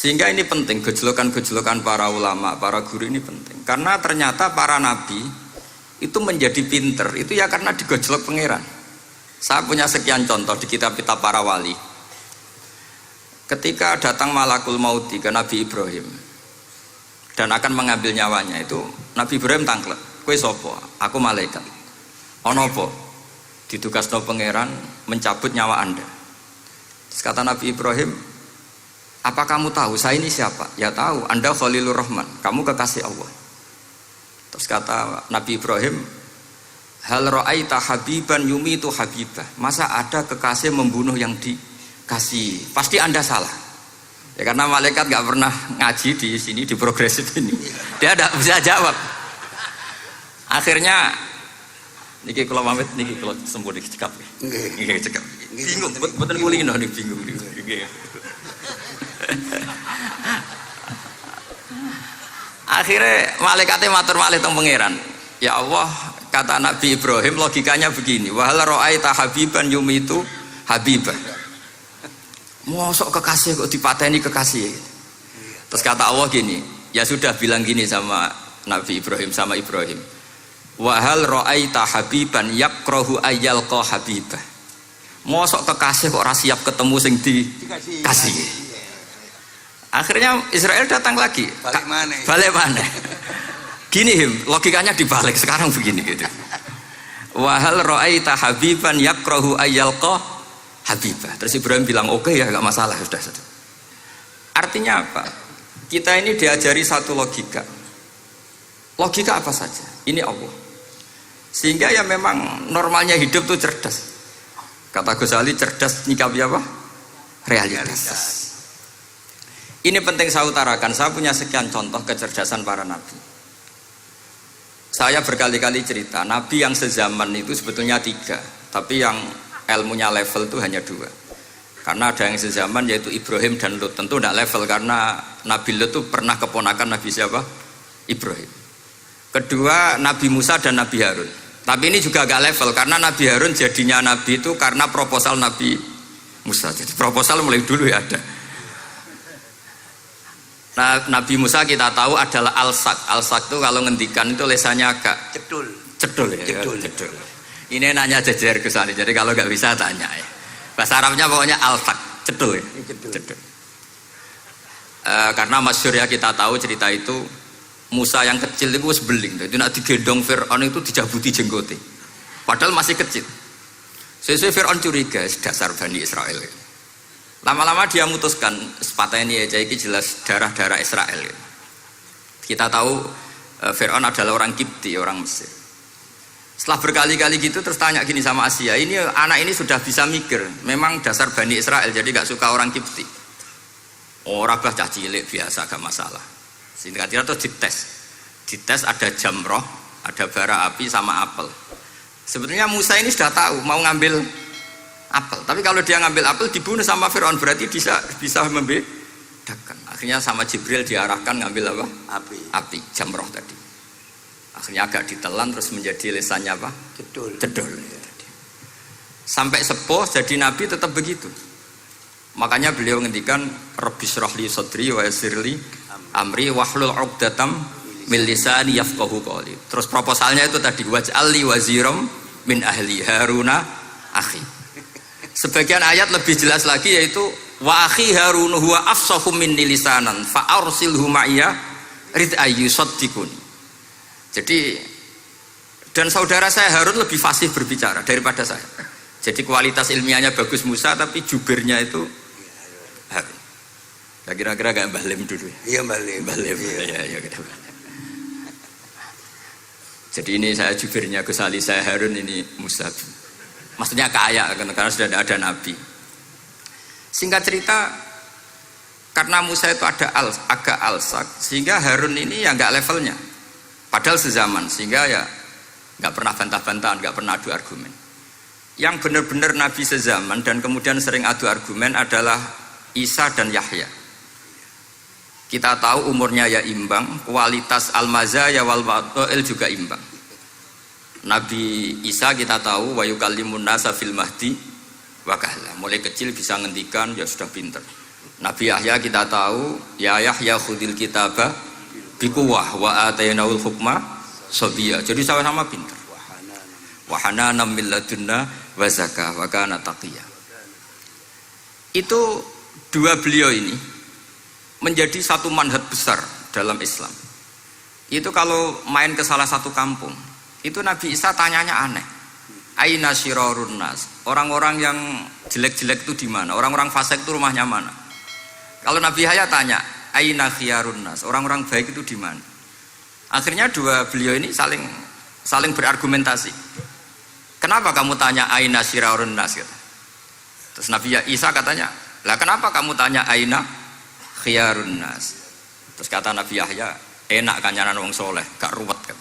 Sehingga ini penting, gejolokan-gejolokan para ulama, para guru ini penting. Karena ternyata para nabi itu menjadi pinter, itu ya karena digojlok pangeran. Saya punya sekian contoh di kitab-kitab para wali. Ketika datang malakul mauti ke Nabi Ibrahim dan akan mengambil nyawanya, itu Nabi Ibrahim tangklek, kowe sapa? Aku malaikat. Ono apa? Ditugasno pangeran mencabut nyawa Anda. Terus kata Nabi Ibrahim, apa kamu tahu saya ini siapa? Ya tahu, Anda Khalilur Rahman, kamu kekasih Allah. Terus kata Nabi Ibrahim, hal ra'aita habiban yumitu habibah. Masa ada kekasih membunuh yang dikasih? Pasti Anda salah. Ya karena malaikat gak pernah ngaji di sini, di progresif ini. Dia tidak bisa jawab. Akhirnya niki kula pamit, niki kula sembuh niki cekap. Nggih cekap. Bingung, mboten kulino niki bingung niki. Akhirnya malaikatnya matur malih teng pangeran. Ya Allah, kata Nabi Ibrahim logikanya begini, wahal ra'aita habiban yumitu habibah. Mosok kekasih kok dipateni kekasih. Terus kata Allah gini, ya sudah bilang gini sama Nabi Ibrahim, sama Ibrahim. Wahal ra'aita habiban yakrahu ayyalqa habibah. Mosok kekasih kok ora siap ketemu sing dikasih. Akhirnya Israel datang lagi. Balik mana? Gini logikanya dibalik sekarang begini gitu. Wahal ra'aita habiban yakrahu ayyalqa habibah. Terus Ibrahim bilang oke ya enggak masalah sudah. Artinya apa? Kita ini diajari satu logika. Logika apa saja? Ini Allah. Sehingga ya memang normalnya hidup tuh cerdas. Kata Ghazali cerdas nyikapi apa? Realitas. Ini penting saya utarakan, saya punya sekian contoh kecerdasan para nabi. Saya berkali-kali cerita, nabi yang sezaman itu sebetulnya 3, tapi yang ilmunya level itu hanya 2. Karena ada yang sezaman yaitu Ibrahim dan Lut, tentu tidak level karena Nabi Lut itu pernah keponakan Nabi siapa? Ibrahim. Kedua, Nabi Musa dan Nabi Harun. Tapi ini juga agak level karena Nabi Harun jadinya nabi itu karena proposal Nabi Musa. Jadi proposal mulai dulu ya ada. Nah, Nabi Musa kita tahu adalah al-sak. Al-sak itu kalau ngendikan itu lesannya agak cedul ya. Cedul. Ini nanya jejer ke sana. Jadi kalau nggak bisa tanya ya. Bahasa Arabnya pokoknya al-sak, cedul ya. Cedul. Karena masyhur ya kita tahu cerita itu Musa yang kecil itu sebeling. Itu nak digendong Fir'aun itu dijabuti jenggote. Padahal masih kecil. Sesuai Fir'aun curiga dasar Bani Israel. Lama-lama dia memutuskan sepatah ini aja ini jelas darah-darah Israel. Kita tahu Fir'aun adalah orang Kipti, orang Mesir. Setelah berkali-kali gitu terus tanya gini sama Asia, ini anak ini sudah bisa mikir, memang dasar Bani Israel jadi gak suka orang Kipti. Orang bah cah cilik biasa gak masalah. Sehingga terus dites ada jamroh, ada bara api sama apel. Sebetulnya Musa ini sudah tahu mau ngambil apel, tapi kalau dia ngambil apel dibunuh sama Fir'aun berarti bisa membedakan. Akhirnya sama Jibril diarahkan ngambil apa? Api, jamroh tadi. Akhirnya agak ditelan terus menjadi lesannya apa? Cedul. Sampai sepuh jadi nabi tetap begitu. Makanya beliau ngendikan Rabbi shrah li sadri wa yassir li amri wahlul 'uqdatam min lisani yafqahu qawli. Terus proposalnya itu tadi waj'al li waziram min ahli Haruna akhi. Sebagian ayat lebih jelas lagi yaitu wa akhi Harun huwa afsahu minni lisanan fa arsilhu ma'iyya rid ayyusaddiquni. Jadi dan saudara saya Harun lebih fasih berbicara daripada saya. Jadi kualitas ilmiahnya bagus Musa tapi jubirnya itu Harun. Ya kira-kira kayak Mbah Lim dulu. Iya Mbah Lim. Ya gitu. Jadi ini saya jubirnya Gus Ali, saya Harun, ini Musa. Maksudnya kaya karena sudah ada nabi. Singkat cerita, karena Musa itu agak alsak, sehingga Harun ini ya nggak levelnya. Padahal sezaman, sehingga ya nggak pernah bantah-bantahan, nggak pernah adu argumen. Yang benar-benar nabi sezaman dan kemudian sering adu argumen adalah Isa dan Yahya. Kita tahu umurnya ya imbang, kualitas al-mazaya wal wada'il juga imbang. Nabi Isa kita tahu wa yukallimun nasa fil mahdi wa kahla. Mulai kecil bisa ngendikan ya sudah pinter. Nabi Yahya kita tahu, ya Yahya khudil kitaba biquwah wa atainaul hukma sabiyya. Jadi sama-sama pintar. Wa hananan min ladunna wa zakah wa kana taqiyya. Itu dua beliau ini menjadi satu manhaj besar dalam Islam. Itu kalau main ke salah satu kampung, itu Nabi Isa tanyanya aneh. Aina syirarun nas? Orang-orang yang jelek-jelek itu di mana? Orang-orang fasik itu rumahnya mana? Kalau Nabi Yahya tanya, aina khiyarun nas? Orang-orang baik itu di mana? Akhirnya dua beliau ini saling berargumentasi. Kenapa kamu tanya aina syirarun nas? Gitu. Terus Nabi Isa katanya, lah kenapa kamu tanya aina khiyarun nas? Terus kata Nabi Yahya, enak kancanan wong soleh, gak ruwet kan?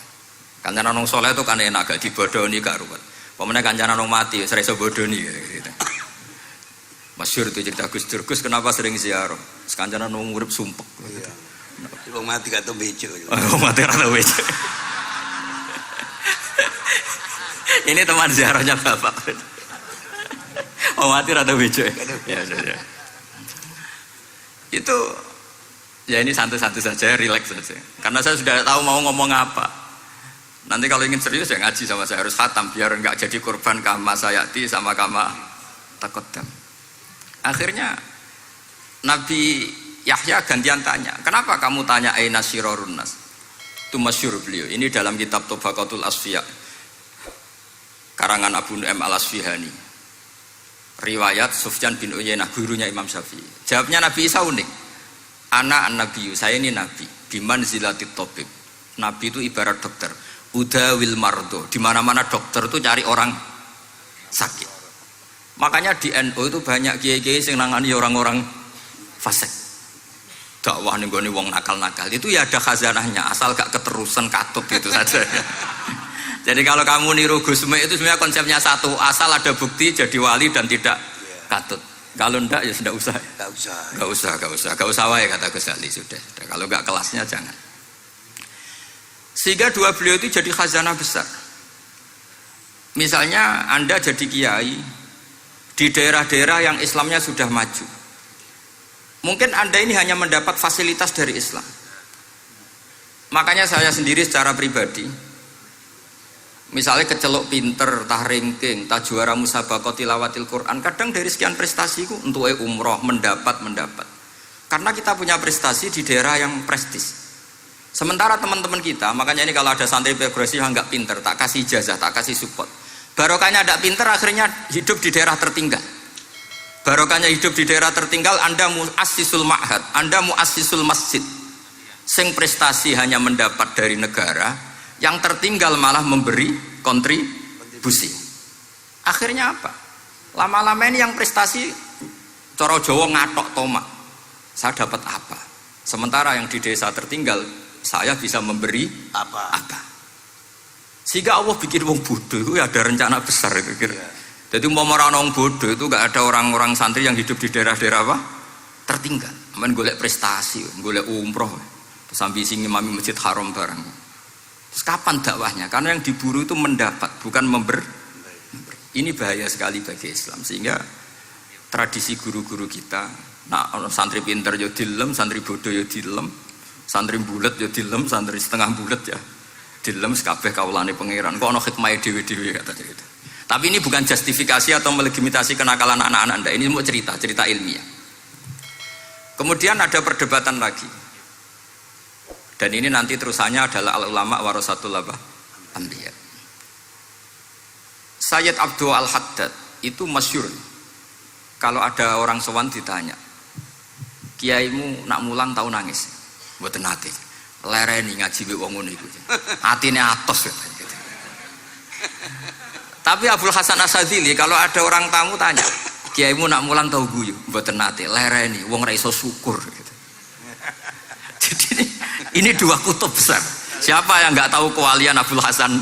Kancanan wong soleh itu kan enak, gak dibodoni, gak ruwet. Pemenang kancanan wong mati, sering bodoni gitu. Masyhur itu cerita Gus Dur, Gus kenapa sering ziarah? Kancanan wong urip sumpek. Iya. Wong mati gak tau bejo. Wong mati ora tau bejo. Ini teman ziarahnya Bapak. Wong mati ora tau bejo. Ya. Itu ya ini santai-santai saja, rileks saja. Karena saya sudah tahu mau ngomong apa. Nanti kalau ingin serius ya ngaji sama saya, harus khatam biar enggak jadi korban kama sayati sama kama takoddam. Akhirnya Nabi Yahya gantian tanya, kenapa kamu tanya aina syirarun nas? Itu masyhur beliau. Ini dalam kitab Tabaqatul Asfiya karangan Abu Nu'aim Al-Asfihani. Riwayat Sufyan bin Uyainah, gurunya Imam Syafi'i. Jawabnya Nabi Isa unik. Ana an-nabiyyu, saya ini nabi. Biman zilatit tabib. Nabi itu ibarat dokter. Udawil mardo. Di mana-mana dokter itu cari orang sakit. Makanya di NU itu banyak kiai-kiai yang nangani orang-orang fasik. Dakwah nih gue wong nakal-nakal itu ya ada khazanahnya, asal gak keterusan katut gitu saja. Jadi kalau kamu niru Gusme itu sebenarnya konsepnya satu, asal ada bukti jadi wali dan tidak katut. Kalau ndak ya sudah usah. Gak usah wae kata Gus Ali sudah. Kalau gak kelasnya jangan. Sehingga dua beliau itu jadi khazanah besar. Misalnya Anda jadi kiai di daerah-daerah yang Islamnya sudah maju. Mungkin Anda ini hanya mendapat fasilitas dari Islam. Makanya saya sendiri secara pribadi, misalnya kecelok pinter, tah ranking, tah juara musabaqah tilawatil Quran, kadang dari sekian prestasiku untuk umroh mendapat. Karena kita punya prestasi di daerah yang prestis. Sementara teman-teman kita, makanya ini kalau ada santri progresif yang nggak pinter, tak kasih ijazah, tak kasih support. Barokahnya tidak pinter, akhirnya hidup di daerah tertinggal. Barokahnya hidup di daerah tertinggal, Anda muassisul ma'had, Anda muassisul masjid. Sing prestasi hanya mendapat dari negara, yang tertinggal malah memberi kontribusi. Akhirnya apa? Lama-lama ini yang prestasi coro Jawa ngatok tomak. Saya dapat apa? Sementara yang di desa tertinggal, saya bisa memberi apa? Sehingga Allah bikin wong bodoh itu ada rencana besar itu kira. Jadi mau orang bodoh itu gak ada orang-orang santri yang hidup di daerah-daerah apa? Tertinggal. Aman golek prestasi, golek umroh, terus ambisi ngimami masjid haram barang. Terus kapan dakwahnya? Karena yang diburu itu mendapat, bukan memberi. Ini bahaya sekali bagi Islam. Sehingga tradisi guru-guru kita, nah santri pinter ya dilem, santri bodoh ya dilem, santri bulet ya dilem, santri setengah bulet ya dilem, kabeh kaulane pangeran. Kok ana hikmahe dhewe-dhewe katanya gitu. Tapi ini bukan justifikasi atau melegitimasi kenakalan anak-anak Anda. Ini mau cerita ilmiah. Kemudian ada perdebatan lagi. Dan ini nanti terusannya adalah al-ulama warasatul anbiya. Sayyid Abdul Al-Haddad itu masyhur. Kalau ada orang sowan ditanya, kiaimu nak mulang tau nangis? Mboten nate. Lereni ngaji wek wong ngono iku. Atine atos gitu. Tapi Abdul Hasan Asyadzili kalau ada orang tamu tanya, kiaimu nak mulang tau guyu? Mboten nate. Lereni wong ra iso syukur gitu. Jadi ini dua kutub besar. Siapa yang enggak tahu kewalian Abdul Hasan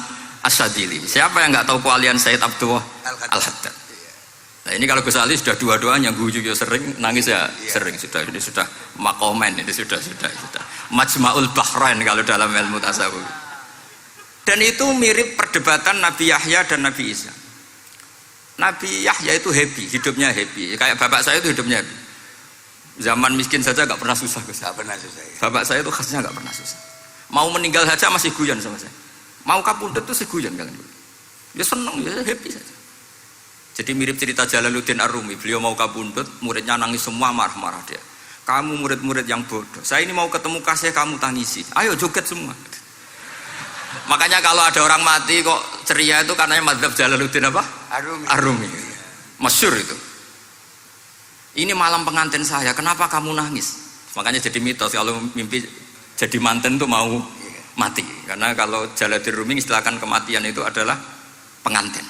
Asyadzili? Siapa yang enggak tahu kewalian Sayyid Abdul Al-Haddad? Nah ini kalau Gus Ali sudah dua-duanya guyu ya sering, nangis ya sering, sudah ini sudah makomen, ini sudah Majma'ul Bahrain kalau dalam ilmu tasawuf. Dan itu mirip perdebatan Nabi Yahya dan Nabi Isa. Nabi Yahya itu happy, hidupnya happy, kayak bapak saya itu hidupnya happy. Zaman miskin saja nggak pernah susah Gus. Nggak pernah susah ya. Bapak saya itu khasnya nggak pernah susah. Mau meninggal saja masih guyon sama saya. Mau kapundhut tuh guyon kalian. Dia seneng, dia happy saja. Jadi mirip cerita Jalaluddin Ar-Rumi. Beliau mau kapundhut, muridnya nangis semua, marah-marah dia. Kamu murid-murid yang bodoh. Saya ini mau ketemu kasih kamu tangisi. Ayo joget semua. Makanya kalau ada orang mati kok ceria itu karena madzhab Jalaluddin apa? Arumi. Ar-Rumi. Masyhur itu. Ini malam pengantin saya, kenapa kamu nangis? Makanya jadi mitos kalau mimpi jadi manten tuh mau mati. Karena kalau Jalaluddin Rumi istilahkan kematian itu adalah pengantin.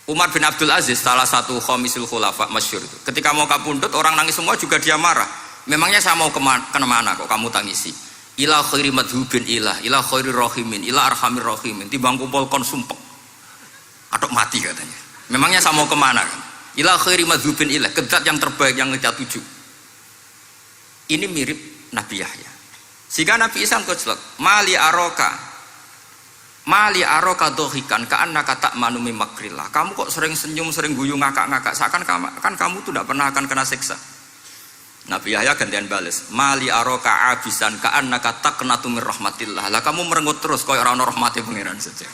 Umar bin Abdul Aziz, salah satu khomisul khulafa masyhur itu. Ketika mau kapundhut orang nangis semua juga dia marah. Memangnya saya mau kemana kok kamu tangisi? Ila khairi madhubin ila khairi rahimin, ila arhamir rahimin. Timbang kumpul kon sumpek. Atok mati katanya. Memangnya saya mau kemana kan? Ila khairi madhubin ke zat yang terbaik yang kita tuju. Ini mirip Nabi Yahya. Sehingga Nabi Isa koclok, mali aroka dohikan ka'annaka ta'manu min makrillah. Kamu kok sering senyum, sering guyu, ngakak-ngakak, seakan kan kamu tuh tidak pernah akan kena siksa. Nabi Yahya gantian balas, mali aroka abisan ka'annaka taqnatu min rahmatillah. Lah kamu merengut terus koyo ora ono rahmate pangeran saja.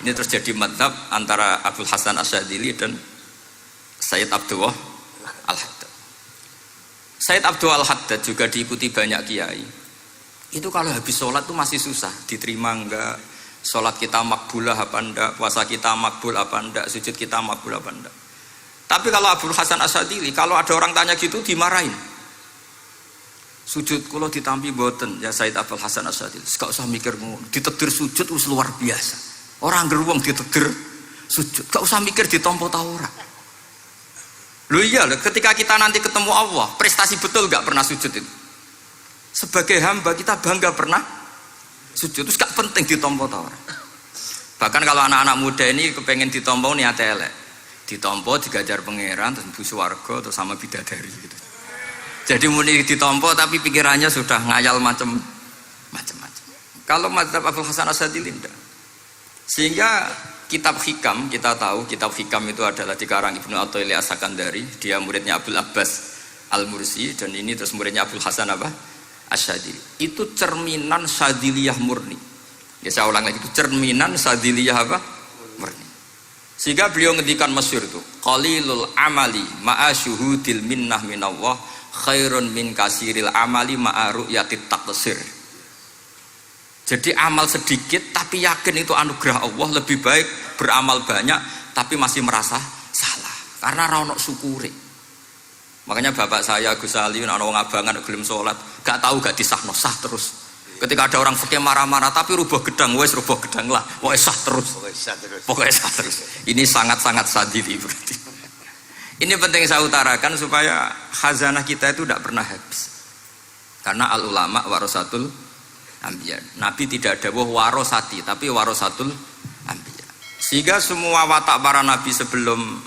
Ini terus jadi madzhab antara Abdul Hasan Asyadzili dan Sayyid Abdullah Al-Haddad. Sayyid Abdullah Al-Haddad juga diikuti banyak kiai. Itu kalau habis sholat tuh masih susah, diterima enggak, sholat kita makbulah apa enggak, puasa kita makbul apa enggak, sujud kita makbul apa enggak. Tapi kalau Abdul Hasan Asyadzili, kalau ada orang tanya gitu dimarahin. Sujud kalau ditampi boten ya Sayyid Abdul Hasan Asyadzili, gak usah mikir ditedir sujud us luar biasa. Orang geruang ditedir sujud, gak usah mikir ditompo ta ora. Loh iya, ketika kita nanti ketemu Allah, prestasi betul gak pernah sujud itu. Sebagai hamba kita bangga pernah sujud, terus gak penting ditompo ta ora. Bahkan kalau anak-anak muda ini kepengen ditompo niate elek. Ditompo digajar pangeran terus mlebu swarga terus sama bidadari gitu. Jadi muni ditompo tapi pikirannya sudah ngayal macam-macam. Kalau madzhab Abdul Hasan Asyadzili tidak. Sehingga kitab hikam, kita tahu kitab hikam itu adalah dikarang Ibnu Athaillah As-Sakandari, dia muridnya Abdul Abbas Al-Mursi, dan ini terus muridnya Abdul Hasan apa? Asyadzili. Itu cerminan Syadziliyah murni. Ya saya ulang lagi, itu cerminan Syadziliyah apa? Murni. Sehingga beliau ngendikan masyhur itu, qalilul amali ma'a syuhudil minnah minallah khairun min kasiril amali ma'a ru'yatit taqsir. Jadi amal sedikit tapi yakin itu anugerah Allah, lebih baik beramal banyak tapi masih merasa salah karena ra ono syukure. Makanya bapak saya Gus Ali ana wong abangan gelem salat, gak tahu gak disahno sah terus. Ketika ada orang fikih marah-marah tapi rubah gedang, wes rubah gedang lah, pokoknya sah terus. Pokoknya sah terus. Ini sangat-sangat sadili berarti. Ini penting saya utarakan supaya khazanah kita itu tidak pernah habis. Karena al ulama warasatul anbiya. Nabi tidak dawuh warasati, tapi warasatul anbiya. Sehingga semua watak para nabi sebelum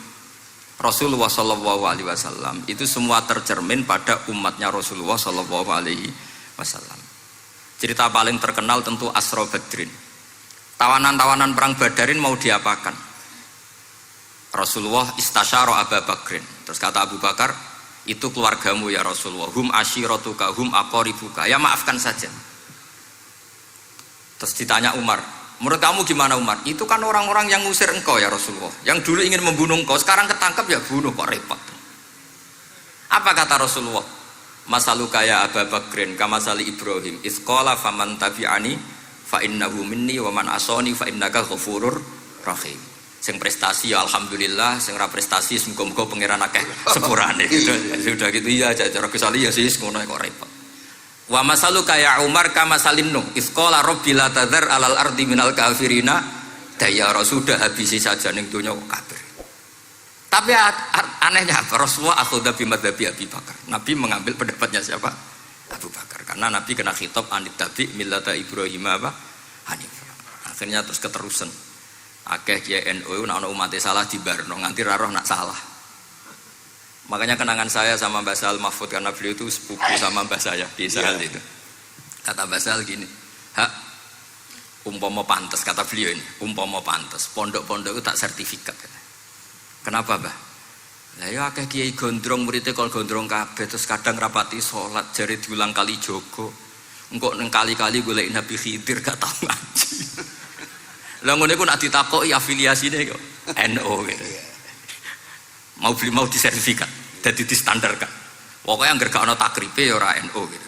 Rasulullah Shallallahu Alaihi Wasallam itu semua tercermin pada umatnya Rasulullah Shallallahu Alaihi Wasallam. Cerita paling terkenal tentu Asra Badrin. Tawanan-tawanan perang Badarin mau diapakan? Rasulullah istasyara Abu Bakrin. Terus kata Abu Bakar, itu keluargamu ya Rasulullah. Hum ashiratuka, hum aqaribuka. Ya maafkan saja. Terus ditanya Umar, menurut kamu gimana Umar? Itu kan orang-orang yang ngusir engkau ya Rasulullah. Yang dulu ingin membunuh engkau, sekarang ketangkep ya bunuh, kok repot. Apa kata Rasulullah? Masaluka ya Abu Bakrin kamasali Ibrahim isqala faman tabi'ani fa innahu minni wa man asani fa innaka ghafurur rahim. Sing prestasi ya alhamdulillah, sing ora prestasi muga-muga pangeran akeh sepurane. Sudah gitu ya cara Gus Ali ya sis ngono kok repot. Wa masaluka ya Umar kamasalin Nuh isqala rabbil la tadzar alal ardi minal kafirina dayara. Sudah habisi saja ning donya kok kafir. Tapi anehnya apa? Rasulullah akhudha bi madzhabi Abi Bakar. Nabi mengambil pendapatnya siapa? Abu Bakar. Karena Nabi kena khitab anit tabi millata Ibrahim apa? Hanifah. Akhirnya terus keterusan. Akeh kiai NU nek ana umat salah dibarno nganti ra roh nak salah. Makanya kenangan saya sama Mbah Sal Mahfud karena beliau itu sepupu sama Mbah saya di Sahal itu. Kata Mbah Sal gini, "Hak umpama pantes," kata beliau ini, "umpama pantes, pondok-pondok itu tak sertifikat." Kenapa Mbah? Lah ya akeh kiai gondrong muridé kon gondrong kabeh terus kadang rapati salat jare diulang kali jogo. Engko neng kali-kali golek Nabi Khidir gak tau ngaji. Lah ngene ku nak ditakoki afiliasine kok NU gitu. Mau disertifikat, jadi distandarkan. Pokoknya anggere gak ana takribe ya ora NU gitu.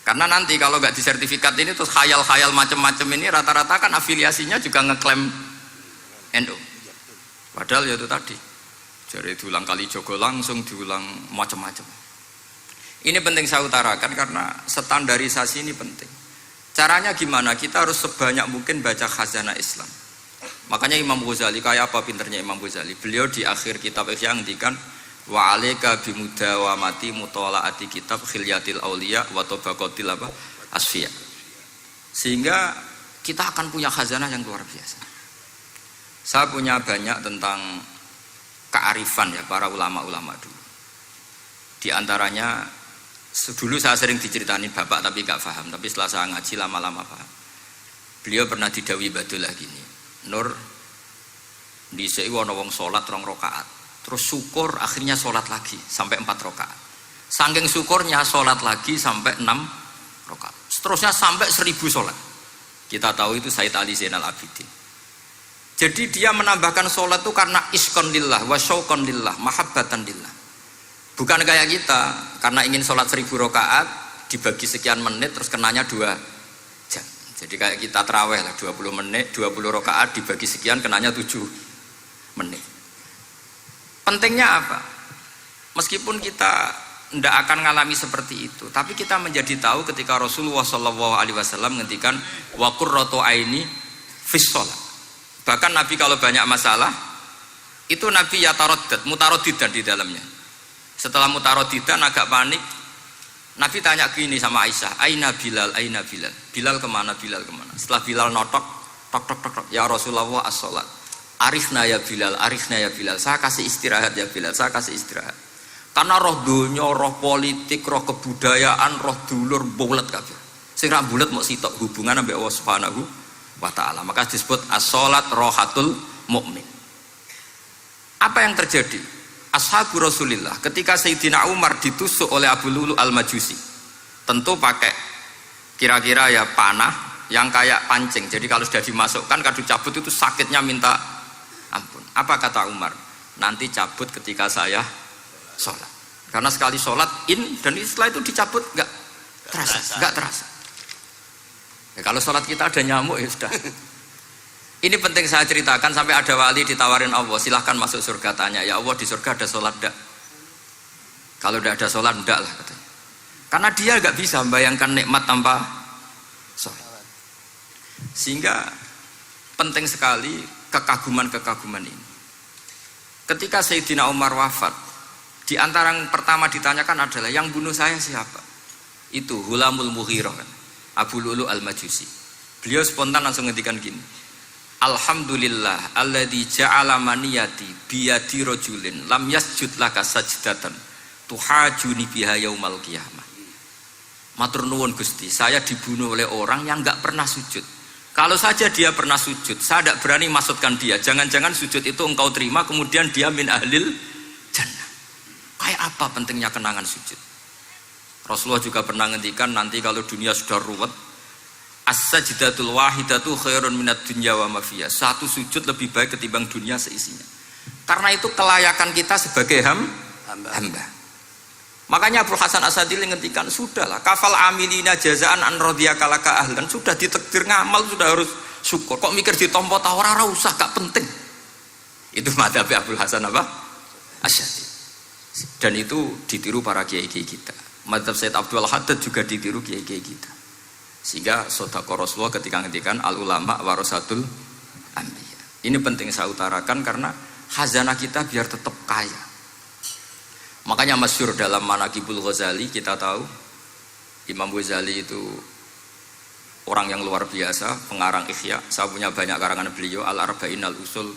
Karena nanti kalau nggak disertifikat ini terus khayal-khayal macam-macam ini rata-rata kan afiliasinya juga ngeklaim NU. Padahal ya itu tadi. Jadi diulang kali jogo langsung diulang macam-macam. Ini penting saya utarakan karena standarisasi ini penting. Caranya gimana? Kita harus sebanyak mungkin baca khazanah Islam. Makanya Imam Ghazali kayak apa pinternya Imam Ghazali? Beliau di akhir kitab Ihya ngendikan wa alaika bimudawamati mutalaati kitab khilyatil auliya wa tabaqatil asfiya. Sehingga kita akan punya khazanah yang luar biasa. Saya punya banyak tentang kearifan ya para ulama-ulama dulu. Di antaranya dulu saya sering diceritain bapak tapi gak paham, tapi setelah saya ngaji lama-lama paham. Beliau pernah didhawuhi Badullah gini, Nur dhisik ana wong salat 2 rakaat. Terus syukur akhirnya sholat lagi sampai 4 rakaat. Saking syukurnya sholat lagi sampai 6 rakaat. Seterusnya sampai 1000 sholat. Kita tahu itu Sayyid Ali Zainal Abidin. Jadi dia menambahkan sholat itu karena iskon lillah wa syauqon lillah, mahabbatan lillah. Bukan kayak kita karena ingin sholat 1000 rakaat dibagi sekian menit terus kenanya 2 jam. Jadi kayak kita taraweh lah 20 menit, 20 rakaat dibagi sekian kenanya 7 menit. Pentingnya apa? Meskipun kita tidak akan mengalami seperti itu, tapi kita menjadi tahu ketika Rasulullah SAW menghentikan wa qurratu aini fis shalah. Bahkan Nabi kalau banyak masalah itu Nabi yataraddad, mutaraddidan di dalamnya. Setelah mutaraddidan agak panik, Nabi tanya gini sama Aisyah, aina Bilal, aina Bilal. Bilal kemana, Bilal kemana? Setelah Bilal notok, tok tok tok tok, ya Rasulullah as-shalat. Arifna ya Bilal, arifna ya Bilal. Saya kasih istirahat ya Bilal, saya kasih istirahat. Karena roh dunya, roh politik, roh kebudayaan, roh dulur bulet kabeh. Sing ra bulet mok sitok hubungan ambek Allah Subhanahu wa taala. Maka disebut as-shalat rohatul mukmin. Apa yang terjadi? Ashabu Rasulillah ketika Sayyidina Umar ditusuk oleh Abu Lulu Al-Majusi. Tentu pakai kira-kira ya panah yang kayak pancing. Jadi kalau sudah dimasukkan kadu cabut itu sakitnya minta ampun. Apa kata Umar? Nanti cabut ketika saya sholat. Karena sekali sholat dan setelah itu dicabut nggak terasa. Ya, kalau sholat kita ada nyamuk ya sudah. Ini penting saya ceritakan sampai ada wali ditawarin Allah, silahkan masuk surga, tanya ya Allah di surga ada sholat enggak? Kalau tidak ada sholat enggak lah katanya. Karena dia nggak bisa membayangkan nikmat tanpa sholat. Sehingga penting sekali kekaguman ini. Ketika Sayyidina Umar wafat, di antara yang pertama ditanyakan adalah yang bunuh saya siapa? Itu Hulamul Mughirah, Abu Lulu Al-Majusi. Beliau spontan langsung ngendikan gini, Alhamdulillah alladzi ja'ala maniyati biyadi rajulin lam yasjud laka sajdatan tuhajuni biha yaumal qiyamah. Matur nuwun Gusti, saya dibunuh oleh orang yang enggak pernah sujud. Kalau saja dia pernah sujud, saya tidak berani maksudkan dia. Jangan-jangan sujud itu engkau terima kemudian dia min ahlil jannah. Kayak apa pentingnya kenangan sujud? Rasulullah juga pernah ngendikan nanti kalau dunia sudah ruwet, as-sajdatul wahidatu khairun minad dunya wa ma fiha. Satu sujud lebih baik ketimbang dunia seisinya. Karena itu kelayakan kita sebagai hamba. Makanya Abu Hasan Asadili ngendikan, sudahlah kafal amilina jazaan an radiyaka laka ahlan, sudah ditakdir ngamal sudah harus syukur. Kok mikir ditompo ta ora usah, gak penting. Itu madzhab Abu Hasan Asadili. Dan itu ditiru para kiai-kiai kita. Madzhab Sayyid Abdul Haddad juga ditiru kiai-kiai kita. Sehingga sedekah Rasulullah ketika ngendikan al ulama warasatul anbiya. Ini penting saya utarakan karena khazanah kita biar tetap kaya. Makanya masyhur dalam Manaqibul Ghazali kita tahu Imam Ghazali itu orang yang luar biasa, pengarang Ihya. Saya punya banyak karangan beliau, Al-Arba'in Al-Usul.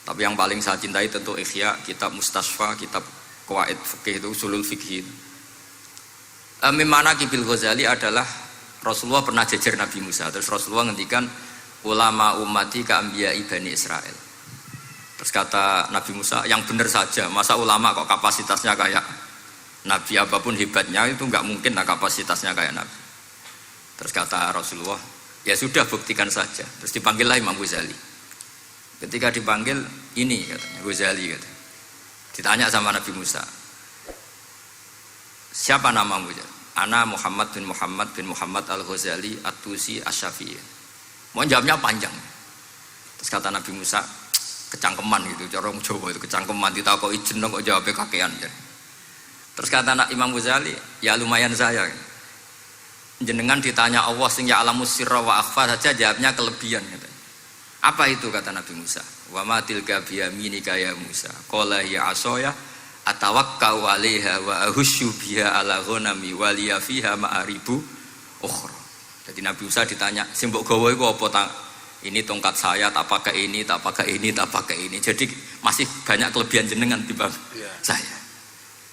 Tapi yang paling saya cintai tentu Ihya, kitab Mustasfa, kitab Qawaid Fikih itu Usulul Fikih. Manaqibul Ghazali adalah Rasulullah pernah jejer Nabi Musa. Terus Rasulullah ngendikan ulama ummati ka anbiya'i Bani Israel. Terus kata Nabi Musa, yang benar saja, masa ulama kok kapasitasnya kayak Nabi, apapun hebatnya itu nggak mungkin lah kapasitasnya kayak Nabi. Terus kata Rasulullah, ya sudah buktikan saja. Terus dipanggillah Imam Ghazali. Ketika dipanggil, ini katanya Ghazali katanya. Ditanya sama Nabi Musa, siapa namamu? Ana Muhammad bin Muhammad al-Ghazali at-Tusi asy-Syafi'i. Mau jawabnya panjang. Terus kata Nabi Musa, kecangkeman gitu, cara orang Jawa itu kecangkeman, ditakoki jeneng kok jawabnya kakean. Terus kata Imam Ghazali, ya lumayan saya. Jenengan ditanya Allah sing ya alamus sirra wa akhfa saja jawabnya kelebihan gitu. Apa itu kata Nabi Musa? Wa ma tilka biyaminika ya Musa. Qala ya asaya atawakkau 'alaiha wa ahusyu biha ala ghanami wa liya fiha ma'aribu ukhra. Jadi Nabi Musa ditanya, sing mbok gawa iku apa ta? Ini tongkat saya, tak pakai ini, tak pakai ini, tak pakai ini. Jadi masih banyak kelebihan jenengan timbang saya.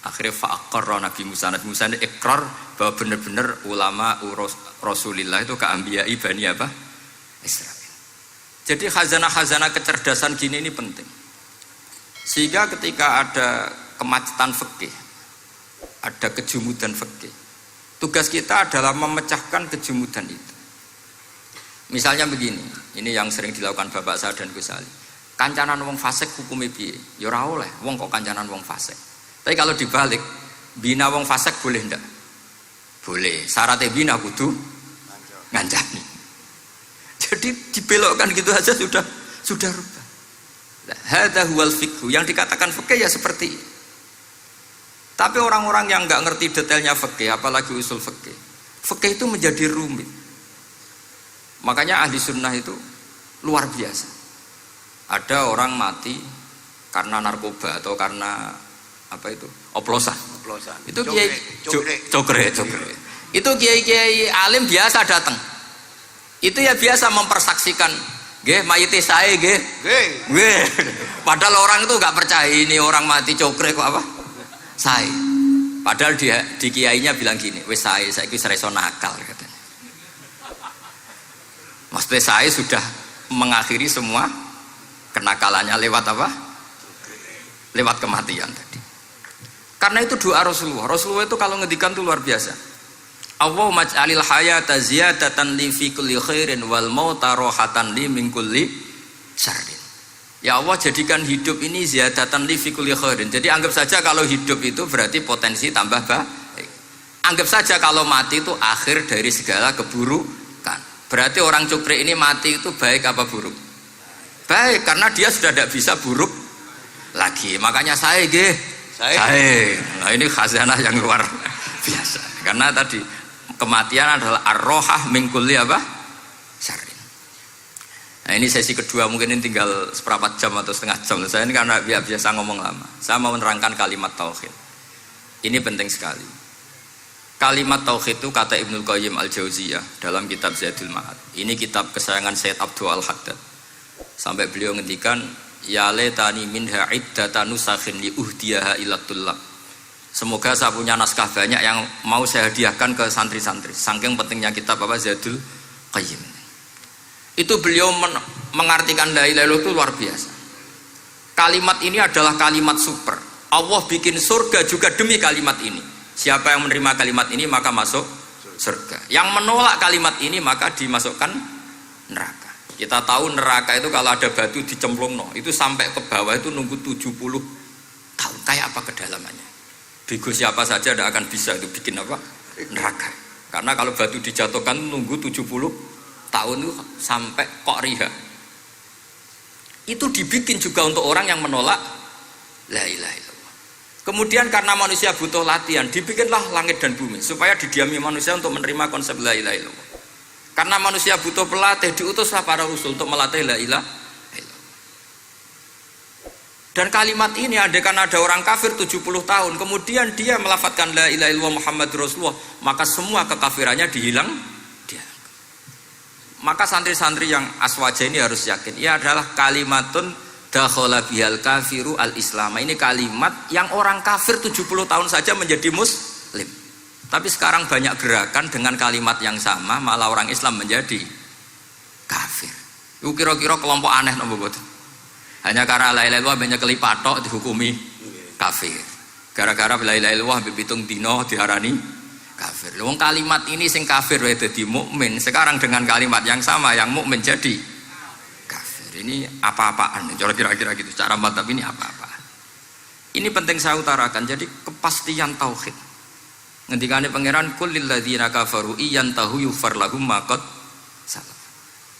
Akhirnya fa'aqarra Nabi Musa ini ikrar bahwa benar-benar ulama Rasulillah itu keambiyai Bani apa? Israel. Jadi khazanah-khazanah kecerdasan gini ini penting. Sehingga ketika ada kemacetan fikih, ada kejumudan fikih, tugas kita adalah memecahkan kejumudan itu. Misalnya begini, ini yang sering dilakukan Bapak saya dan Gus Ali. Kancanan wong fasik hukumnya piye? Ya ora oleh, wong kok kancanan wong fasik. Tapi kalau dibalik, bina wong fasik boleh ndak? Boleh. Syaratnya bina kudu ngancani. Jadi dibelokkan gitu aja sudah rubah. Hadza huwal fiqh. Yang dikatakan fikih ya seperti ini. Tapi orang-orang yang nggak ngerti detailnya fikih, apalagi usul fikih, fikih itu menjadi rumit. Makanya ahli sunnah itu luar biasa. Ada orang mati karena narkoba atau karena apa itu? Oplosan. Itu kiai cokre. Itu kiai alim biasa datang. Itu ya biasa mempersaksikan, nggih mayite sae nggih. Nggih. Padahal orang itu enggak percaya ini orang mati cokre kok apa? Sae. Padahal dia di kiainya bilang gini, wis sae saiki wis iso nakal katanya. Maksudnya saya sudah mengakhiri semua kenakalannya lewat apa? Lewat kematian tadi. Karena itu doa Rasulullah. Rasulullah itu kalau ngedikan itu luar biasa. Allahumma ij'alil hayata ziyadatan li fi kulli khairin wal mauta rohatan li min kulli syarrin. Ya Allah, jadikan hidup ini ziyadatan li fi kulli khairin. Jadi anggap saja kalau hidup itu berarti potensi tambah baik. Anggap saja kalau mati itu akhir dari segala keburukan. Berarti orang cukri ini mati itu baik apa buruk? Baik, karena dia sudah tidak bisa buruk lagi. Makanya saya. Nah ini khazanah yang luar biasa. Karena tadi kematian adalah ar-rohah min kulli apa? Syarrin. Nah ini sesi kedua, mungkin ini tinggal seperempat jam atau setengah jam. Saya ini karena biasa ngomong lama. Saya mau menerangkan kalimat tauhid. Ini penting sekali. Kalimat tauhid itu kata Ibnul Qayyim al-Jauziyah dalam kitab Zadul Ma'ad. Ini kitab kesayangan Sayyid Abdul Al-Haddad. Sampai beliau ngendikan, ya letani minha iddatan nusakhin li uhdiyaha ila tullab. Semoga saya punya naskah banyak yang mau saya hadiahkan ke santri-santri. Saking pentingnya kitab apa Zadul Qayyim. Itu beliau mengartikan la ilaha illallah itu luar biasa. Kalimat ini adalah kalimat super. Allah bikin surga juga demi kalimat ini. Siapa yang menerima kalimat ini maka masuk surga. Yang menolak kalimat ini maka dimasukkan neraka. Kita tahu neraka itu kalau ada batu dicemplung itu sampai ke bawah itu nunggu 70 tahun. Kayak apa kedalamannya? Bego siapa saja tidak akan bisa itu bikin apa? Neraka. Karena kalau batu dijatuhkan nunggu 70 tahun itu sampai kok riha. Itu dibikin juga untuk orang yang menolak la ilaha illallah. Kemudian karena manusia butuh latihan, dibikinlah langit dan bumi supaya didiami manusia untuk menerima konsep la ilaha illallah. Karena manusia butuh pelatih, diutuslah para rasul untuk melatih la ilaha illallah. Dan kalimat ini andaikan ada orang kafir 70 tahun, kemudian dia melafadzkan la ilaha illallah Muhammadur Rasulullah, maka semua kekafirannya dihilang. Maka santri-santri yang aswaja ini harus yakin, ia adalah kalimatun dakhala bihal kafiru al-islam. Ini kalimat yang orang kafir 70 tahun saja menjadi muslim. Tapi sekarang banyak gerakan dengan kalimat yang sama malah orang Islam menjadi kafir. Itu kira-kira kelompok aneh napa mboten? Hanya karena la ilaha illallah banyak kelipatok dihukumi kafir. Gara-gara la ilaha illallah bitung dino diarani kafir. Wong kalimat ini sing kafir wae dadi mukmin. Sekarang dengan kalimat yang sama yang mukmin jadi kafir. Ini apa-apaan? Kira-kira gitu. Cara madzhab ini apa-apaan? Ini penting saya utarakan. Jadi kepastian tauhid. Ngendikane pangeran kul lil ladzina kafaru iyantahu yughfar lahum ma qad salaf.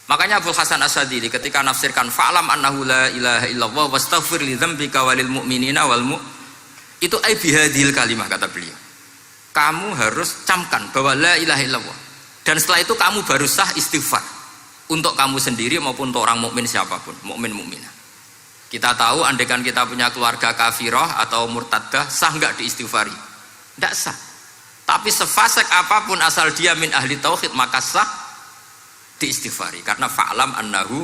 Makanya Abdul Hasan As-Sadili ketika nafsirkan fa'lam annahu la ilaha illallah wastaghfir li dzambika walil mu'minina wal itu ai bihadhil kalimah kata beliau. Kamu harus camkan bahwa la ilaha illallah dan setelah itu kamu baru sah istighfar untuk kamu sendiri maupun untuk orang mukmin siapapun, mukmin mukminah. Kita tahu andaikan kita punya keluarga kafirah atau murtadah sah enggak diistighfari? Enggak sah. Tapi sefasik apapun asal dia min ahli tauhid maka sah diistighfari karena fa'lam annahu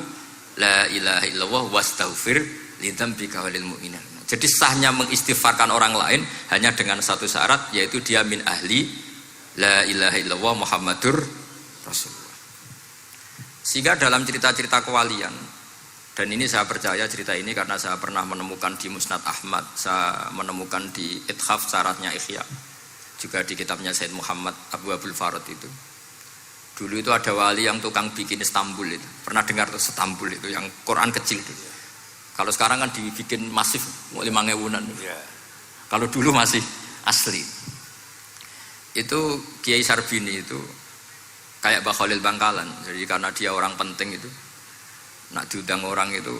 la ilaha illallah wastaghfir lidzambika walil mu'minin. Jadi sahnya mengistighfarkan orang lain hanya dengan satu syarat yaitu dia min ahli la ilaha illallah Muhammadur Rasulullah. Sehingga dalam cerita-cerita kewalian, dan ini saya percaya cerita ini karena saya pernah menemukan di Musnad Ahmad, saya menemukan di Ithaf syaratnya Ihya, juga di kitabnya Said Muhammad Abu Abdul Farad itu. Dulu itu ada wali yang tukang bikin Istanbul itu. Pernah dengar tuh Istanbul itu yang Quran kecil itu. Kalau sekarang kan dibikin masif, 5.000-an. Ya. Kalau dulu masih asli. Itu Kiai Sarbini itu kayak Mbah Khalil Bangkalan. Jadi karena dia orang penting itu, nak diundang orang itu,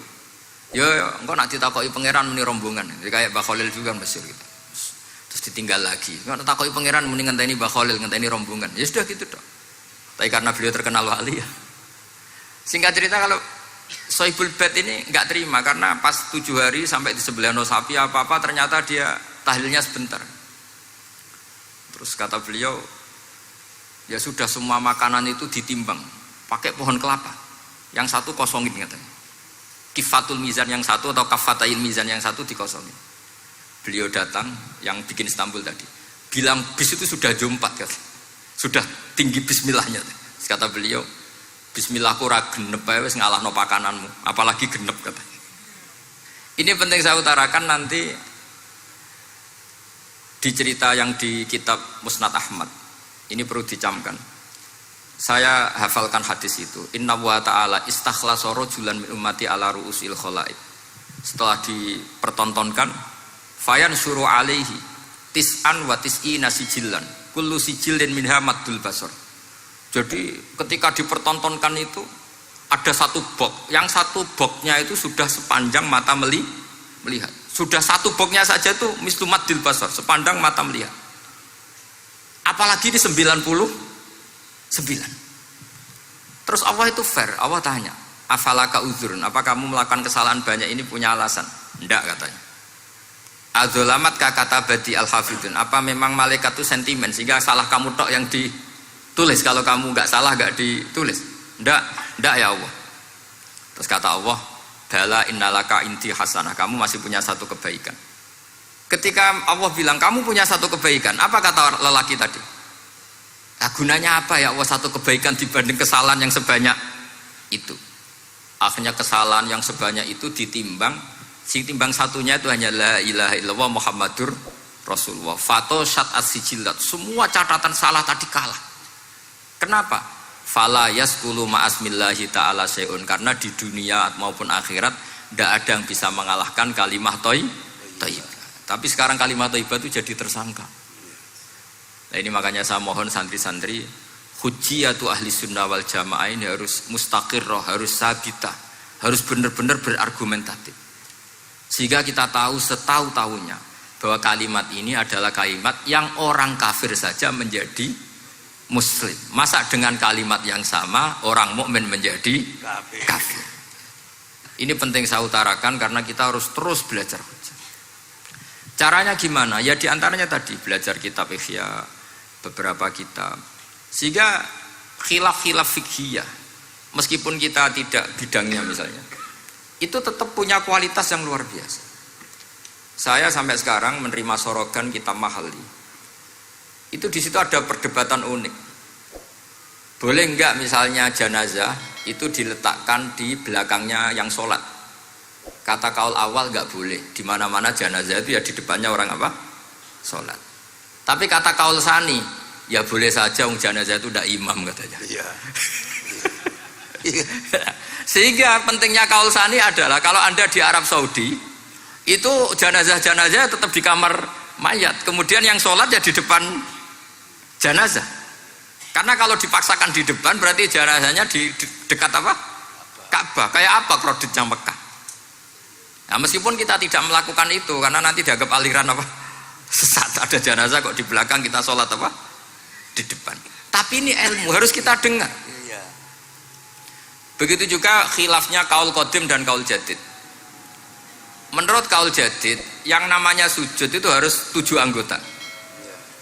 ya engkau nak ditakoki pangeran muni rombongan. Jadi kayak Mbah Khalil juga Mesir gitu. Terus ditinggal lagi. Engkau takoki pangeran muni ngenteni Mbah Khalil, ngenteni rombongan. Ya sudah gitu dong. Tapi karena beliau terkenal wali ya. Singkat cerita kalau Sohibul Bait ini nggak terima karena pas 7 hari sampai di sebelah sapi apa-apa ternyata dia tahlilnya sebentar. Terus kata beliau, ya sudah semua makanan itu ditimbang pakai pohon kelapa. Yang satu kosongin katanya. Kifatul mizan yang satu atau kafatail mizan yang satu dikosongin. Beliau datang yang bikin Istanbul tadi. Bilang bis itu sudah jumpat katanya. Sudah tinggi bismillahnya. Terus kata beliau, bismillahku ora genep ae wis ngalahno pakananmu, apalagi genep katanya. Ini penting saya utarakan nanti di cerita yang di kitab Musnad Ahmad. Ini perlu dicamkan. Saya hafalkan hadis itu. Inna wa ta'ala istakhlasa rajulan min ummati ala ru'usil khalaik. Setelah dipertontonkan, fayan syuru alaihi tis'an wa tis'ina sijillan. Kullu sijilin minha maddul basar. Jadi ketika dipertontonkan itu ada satu box, yang satu boxnya itu sudah sepanjang mata melihat. Sudah satu boxnya saja itu mislu maddil basar, sepandang mata melihat. Apalagi di 99. Terus Allah itu fair, Allah tanya, afalaka uzurun, apa kamu melakukan kesalahan banyak ini punya alasan? Enggak katanya. Adzolamat kata badi al-hafidun. Apa memang malaikat itu sentimen sehingga salah kamu tok yang ditulis, kalau kamu nggak salah nggak ditulis? Ndak ya Allah. Terus kata Allah, bala innalaka inti hasanah, kamu masih punya satu kebaikan. Ketika Allah bilang kamu punya satu kebaikan, apa kata lelaki tadi? Nah, gunanya apa ya Allah satu kebaikan dibanding kesalahan yang sebanyak itu? Akhirnya kesalahan yang sebanyak itu ditimbang. Si timbang satunya itu hanya la ilaha illallah Muhammadur Rasulullah. Fato syat as-sijilat. Semua catatan salah tadi kalah. Kenapa? Fala yaskulu ma'asmillahi ta'ala syai'un. Karena di dunia maupun akhirat tidak ada yang bisa mengalahkan kalimah thayyibah. Tapi sekarang kalimah thayyibah itu jadi tersangka. Nah ini makanya saya mohon santri-santri, hujjiyatu ahli sunnah wal jamaah ini harus mustaqirrah, harus sabitah, harus benar-benar berargumentatif. Sehingga kita tahu setahu-tahunya bahwa kalimat ini adalah kalimat yang orang kafir saja menjadi muslim. Masa dengan kalimat yang sama orang mukmin menjadi kafir. Ini penting saya utarakan karena kita harus terus belajar. Caranya gimana? Ya diantaranya tadi belajar kitab Ihya, beberapa kitab. Sehingga khilaf-khilaf fikhiyah, meskipun kita tidak bidangnya misalnya, itu tetap punya kualitas yang luar biasa. Saya sampai sekarang menerima sorogan kitab Mahalli. Itu di situ ada perdebatan unik. Boleh enggak misalnya jenazah itu diletakkan di belakangnya yang sholat? Kata kaul awal nggak boleh. Di mana-mana jenazah itu ya di depannya orang apa? Sholat. Tapi kata kaul sani, ya boleh saja jenazah itu tidak imam katanya. Iya. Sehingga pentingnya kaul sani adalah kalau Anda di Arab Saudi itu jenazah-jenazah tetap di kamar mayat, kemudian yang sholat ya di depan jenazah. Karena kalau dipaksakan di depan berarti jenazahnya di dekat apa? Ka'bah. Kayak apa kreditnya Mekah. Nah, meskipun kita tidak melakukan itu karena nanti dianggap aliran apa? Sesat. Ada jenazah kok di belakang kita sholat apa? Di depan. Tapi ini ilmu harus kita dengar. Iya. Begitu juga khilafnya kaul qadim dan kaul jadid. Menurut kaul jadid, yang namanya sujud itu harus 7 anggota.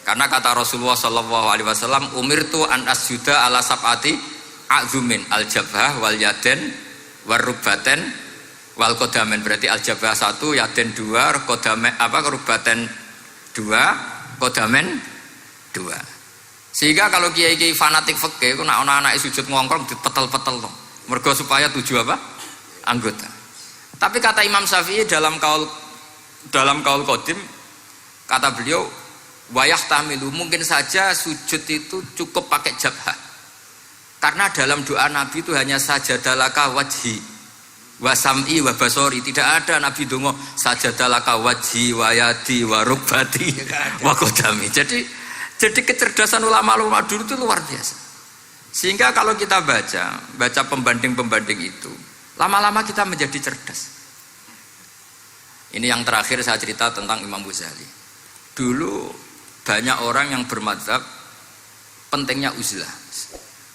Karena kata Rasulullah SAW, umirtu an asjuda ala sab'ati a'zumin al-jabhah wal yaden wal rubbaten wal kodamen. Berarti al-jabhah 1, yaden 2, kodamen rubbaten 2, kodamen 2. Sehingga kalau kiai-kiai fanatik fikih ku nak anak-anak sujud ngongkrong dipetel-petel loh. Mergo supaya 7 apa? Anggota. Tapi kata Imam Syafi'i dalam kaul qadim, kata beliau wayah tamilu, mungkin saja sujud itu cukup pakai jabhah. Karena dalam doa Nabi itu hanya sajadalaka wajhi wa sam'i wa basori. Tidak ada Nabi dongo sajadalaka wajhi wa yadi wa rubbati wa kodami. Jadi kecerdasan ulama-ulama dulu itu luar biasa. Sehingga kalau kita baca pembanding-pembanding itu, lama-lama kita menjadi cerdas. Ini yang terakhir saya cerita tentang Imam Ghazali. Dulu banyak orang yang bermadzhab pentingnya uzlah.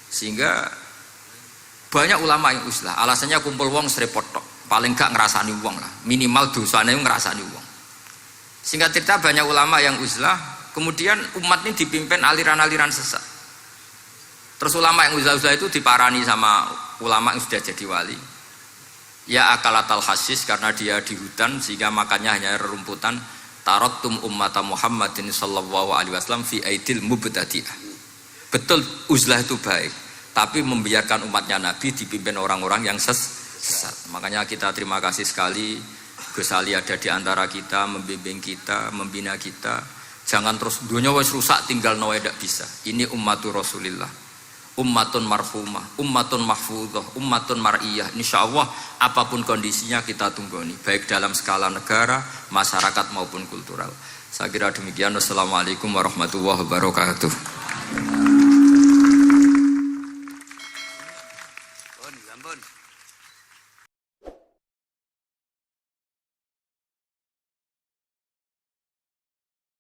Sehingga banyak ulama yang uzlah. Alasannya kumpul wong serepot tok. Paling gak ngerasani wong lah. Minimal dosanya ngerasani wong. Sehingga cerita banyak ulama yang uzlah. Kemudian umat ini dipimpin aliran-aliran sesat. Terus ulama yang uzlah-uzlah itu diparani sama ulama yang sudah jadi wali. Ya akalatal hasis, karena dia di hutan sehingga makannya hanya rerumputan. Taraktum ummata Muhammadin sallallahu alaihi wasallam fi aidil mubtadi'ah. Betul uzlah itu baik, tapi membiarkan umatnya Nabi dipimpin orang-orang yang sesat. Makanya kita terima kasih sekali Gus Ali ada di antara kita, membimbing kita, membina kita. Jangan terus dunia wis rusak tinggal nawa tidak bisa. Ini ummatur Rasulillah, ummatun marhumah, ummatun mahfudhah, ummatun mar'iyah. Insyaallah apapun kondisinya kita tunggoni, baik dalam skala negara, masyarakat maupun kultural. Saya kira demikian. Wassalamualaikum warahmatullahi wabarakatuh.